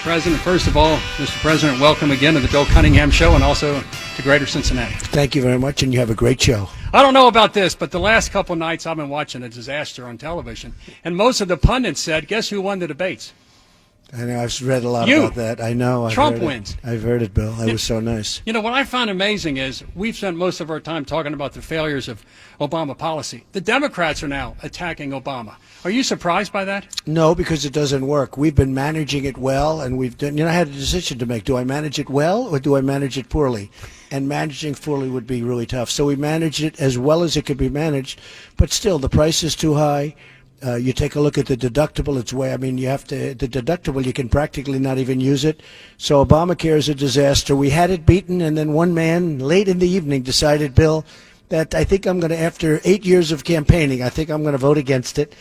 President. First of all, Mr. President, welcome again to the Bill Cunningham Show and also to Greater Cincinnati. Thank you very much, and you have a great show. I don't know about this, but the last couple nights I've been watching a disaster on television, and most of the pundits said, guess who won the debates? I know, I've read a lot You. about that. I know. Trump wins. I've heard it, Bill. It was so nice. You know, what I find amazing is we've spent most of our time talking about the failures of Obama policy. The Democrats are now attacking Obama. Are you surprised by that? No, because it doesn't work. We've been managing it well, and we've done. I had a decision to make. Do I manage it well or do I manage it poorly? And managing poorly would be really tough. So we managed it as well as it could be managed, but still, the price is too high. You take a look at the deductible. It's way. I mean, you have to. The deductible, you can practically not even use it. So Obamacare is a disaster. We had it beaten, and then one man late in the evening decided, Bill, that I think I'm going to, after 8 years of campaigning, I think I'm going to vote against it.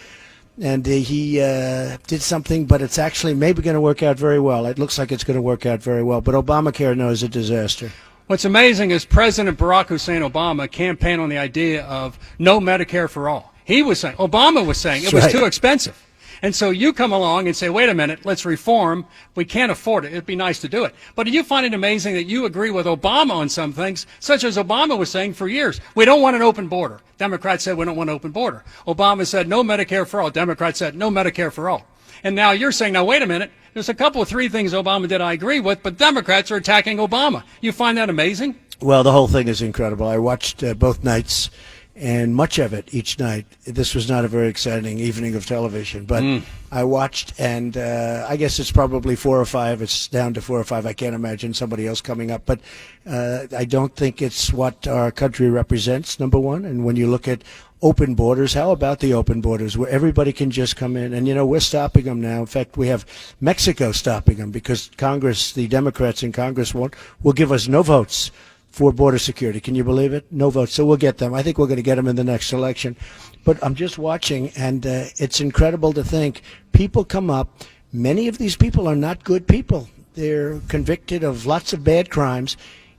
And he did something, but it's actually maybe going to work out very well. It looks like it's going to work out very well. But Obamacare, no, is a disaster. What's amazing is President Barack Hussein Obama campaigned on the idea of no Medicare for all. Obama was saying it was too expensive. And so you come along and say, wait a minute, let's reform. We can't afford it. It'd be nice to do it. But do you find it amazing that you agree with Obama on some things, such as Obama was saying for years? We don't want an open border. Democrats said we don't want an open border. Obama said no Medicare for all. Democrats said no Medicare for all. And now you're saying, now wait a minute, there's a couple of three things Obama did I agree with, but Democrats are attacking Obama. You find that amazing? Well, the whole thing is incredible. I watched both nights. And much of it each night. This was not a very exciting evening of television, but I watched, and I guess it's probably 4 or 5. It's down to 4 or 5. I can't imagine somebody else coming up, but I don't think it's what our country represents, number one. And when you look at open borders, how about the open borders where everybody can just come in? And, you know, we're stopping them now. In fact, we have Mexico stopping them because Congress, the Democrats in Congress will give us no votes for border security. Can you believe it? No votes. So we'll get them. I think we're going to get them in the next election. But I'm just watching, and it's incredible to think people come up. Many of these people are not good people. They're convicted of lots of bad crimes,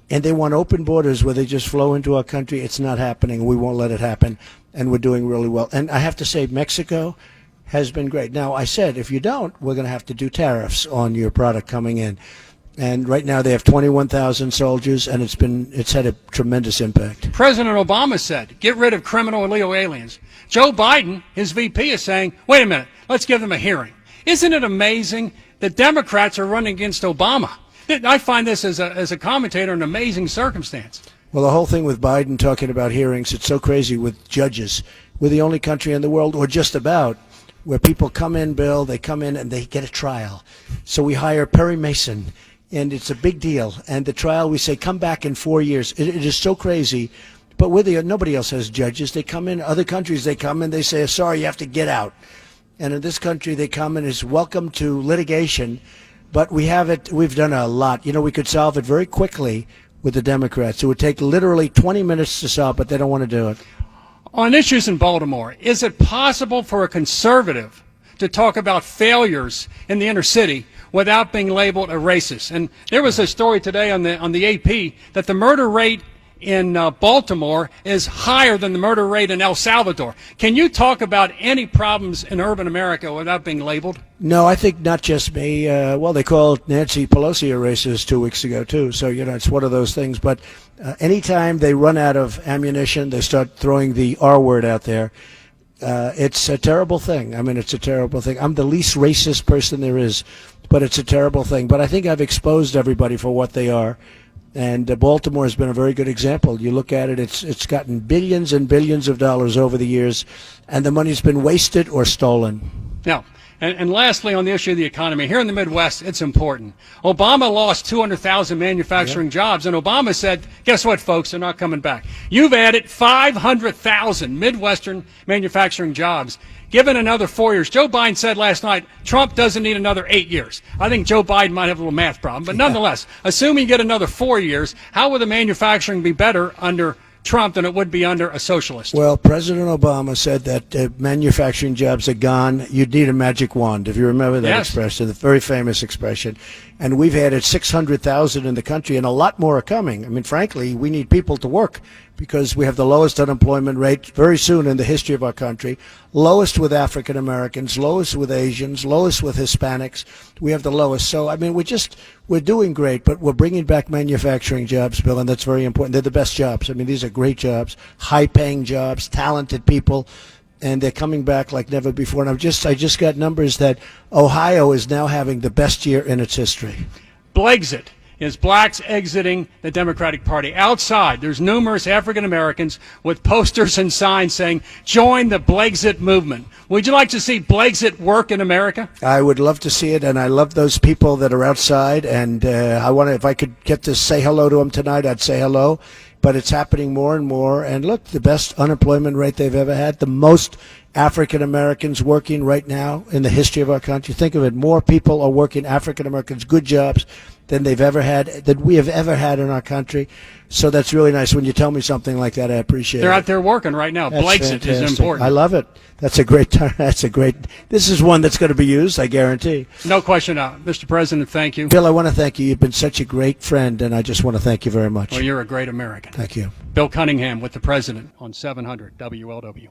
and they want open borders where they just flow into our country. It's not happening. We won't let it happen, and we're doing really well. And I have to say, Mexico has been great. Now, I said, if you don't, we're going to have to do tariffs on your product coming in. And right now they have 21,000 soldiers, and it's had a tremendous impact. President Obama said, get rid of criminal illegal aliens. Joe Biden, his VP, is saying, wait a minute, let's give them a hearing. Isn't it amazing that Democrats are running against Obama? I find this as a commentator an amazing circumstance. Well, the whole thing with Biden talking about hearings, it's so crazy with judges. We're the only country in the world, or just about, where people come in, Bill, they come in and they get a trial. So we hire Perry Mason. And it's a big deal. And the trial, we say, come back in 4 years. It is so crazy. But nobody else has judges. They come in. Other countries, they come in. They say, sorry, you have to get out. And in this country, they come in as welcome to litigation. But we've done a lot. You know, we could solve it very quickly with the Democrats. It would take literally 20 minutes to solve, but they don't want to do it. On issues in Baltimore, is it possible for a conservative to talk about failures in the inner city without being labeled a racist? And there was a story today on the AP that the murder rate in Baltimore is higher than the murder rate in El Salvador. Can you talk about any problems in urban America without being labeled? No, I think not just me. Well, they called Nancy Pelosi a racist 2 weeks ago, too. So, you know, it's one of those things. But anytime they run out of ammunition, they start throwing the R word out there. It's a terrible thing. I mean, it's a terrible thing. I'm the least racist person there is, but it's a terrible thing. But I think I've exposed everybody for what they are. And Baltimore has been a very good example. You look at it, it's gotten billions and billions of dollars over the years, and the money's been wasted or stolen. Now, and lastly, on the issue of the economy, here in the Midwest, it's important. Obama lost 200,000 manufacturing jobs, and Obama said, guess what, folks, they're not coming back. You've added 500,000 Midwestern manufacturing jobs. Given another 4 years, Joe Biden said last night, Trump doesn't need another 8 years. I think Joe Biden might have a little math problem, but nonetheless, assuming you get another 4 years, how will the manufacturing be better under Trump than it would be under a socialist. Well, President Obama said that manufacturing jobs are gone. You'd need a magic wand, if you remember that expression, the very famous expression. And we've added 600,000 in the country, and a lot more are coming. I mean, frankly, we need people to work because we have the lowest unemployment rate very soon in the history of our country, lowest with African Americans, lowest with Asians, lowest with Hispanics. We have the lowest. So, I mean, we're doing great, but we're bringing back manufacturing jobs, Bill, and that's very important. They're the best jobs. I mean, these are great jobs, high-paying jobs, talented people, and they're coming back like never before. And I just got numbers that Ohio is now having the best year in its history. Blexit is blacks exiting the Democratic Party. Outside, there's numerous African Americans with posters and signs saying, "Join the Blexit movement." Would you like to see Blexit work in America? I would love to see it, and I love those people that are outside, and if I could get to say hello to them tonight, I'd say hello. But it's happening more and more. And look, the best unemployment rate they've ever had, the most African Americans working right now in the history of our country. Think of it, more people are working, African Americans, good jobs, than they've ever had, that we have ever had in our country. So that's really nice. When you tell me something like that, I appreciate it. They're out there working right now. That's Blexit fantastic. is important. I love it. That's a great term. This is one that's going to be used, I guarantee. No question. Mr. President, thank you. Bill, I want to thank you. You've been such a great friend, and I just want to thank you very much. Well, you're a great American. Thank you. Bill Cunningham with the President on 700 WLW.